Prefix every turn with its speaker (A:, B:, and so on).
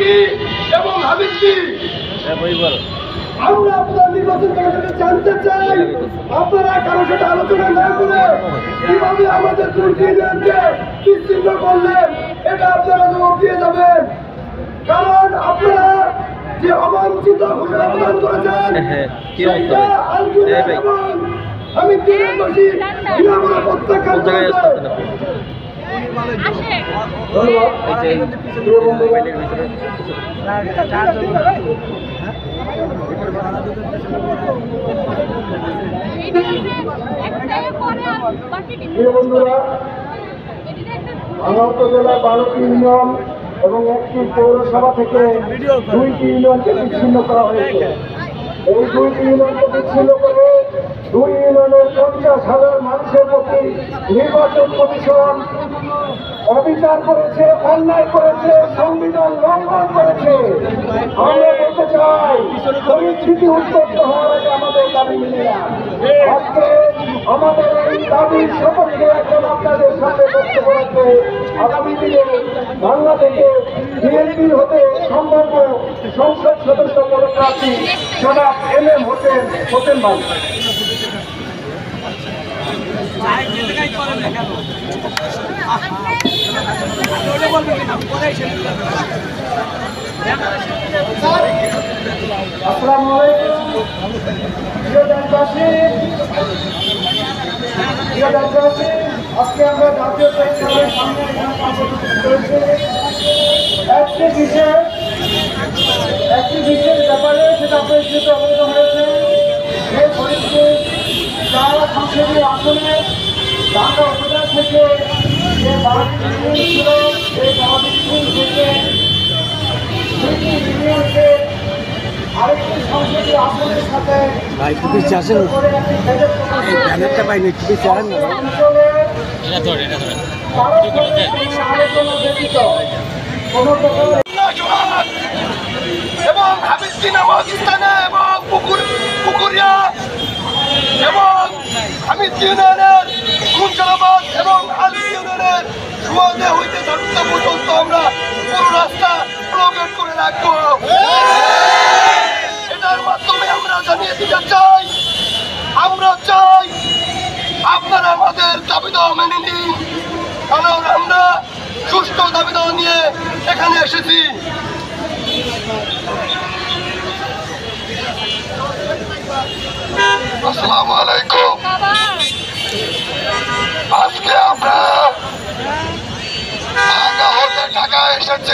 A: কি এবং হাবিব কি। আমরা আপনার নির্বাচন কমিশনে জানতে চাই, আপনারা কারোর সাথে আলোচনা না করে কিভাবে আমাদের দুর্নীতি নিয়ন্ত্রণকে বিচ্ছিন্ন করলেন, এটা আপনারা জবাব দিয়ে যাবেন। কারণ আপনারা যে অবাঞ্ছিত ঘোষণা প্রদান করেছেন সেটা আলগুনা এবং আমি দিনের দোষী বিনামূল্যে প্রত্যাখ্যান করেছেন। বন্ধুরা, আমার উপজেলা 12টি ইউনিয়ন এবং একটি পৌরসভা থেকে 2টি ইউনিয়নকে বিচ্ছিন্ন করা হয়েছে। এই 2টি ইউনিয়নকে বিচ্ছিন্ন করে 2 ইউনিয়নের 50,000 মানুষের প্রতি নির্বাচন কমিশন অবিচার করেছে, অন্যায় করেছে, সংবিধান লঙ্ঘন করেছে। আমরা বলতে চাই, পরিস্থিতি উত্তপ্ত হওয়ার আগে আমাদের দাবি মিলে না। আজকে আমাদের এই দাবির সপক্ষে এখন আপনাদের সামনে বক্তব্য রাখবে আগামী দিনে বাংলাদেশে বিএনপির হতে সম্ভাব্য সংসদ সদস্য পদপ্রার্থী জনাব MM হোসেন ভাই। আসসালামু আলাইকুম প্রিয় দেশবাসী, আজকে আমরা জাতীয় প্রেসক্লাবের সামনে করেছি একটি বিশেষ ব্যাপারে, সেটা পরিচিত অবগত হয়েছে যে ফরিদপুর 4 সংসদীয় আসনে ঢাকা উপজেলা থেকে যে 12টি ইউনিয়ন ছিল, সেই 12টি ইউনিয়ন থেকে 2টি ইউনিয়নকে আরেকটি সংসদীয় আসনের সাথে এবং হাবিবটি নামক স্থানে এবং পুকুরিয়া এবং হামিদ ইউনিয়নের গুঞ্জনাবাদ এবং আলী ইউনিয়নের সুয়াদে হইতে ধরতে পর্যন্ত আমরা পুরো রাস্তা ব্লকেট করে রাখবো। এটার মাধ্যমে আমরা জানিয়ে দিতে চাই, আমরা চাই আপনারা আমাদের দাবি দাওয়া মেনে নিন, কারণ আমরা সুষ্ঠু দাবি দাওয়া নিয়ে এখানে এসেছি। আসসালামু আলাইকুম। আজকে আমরা ঢাকা হতে ঢাকা এসেছি।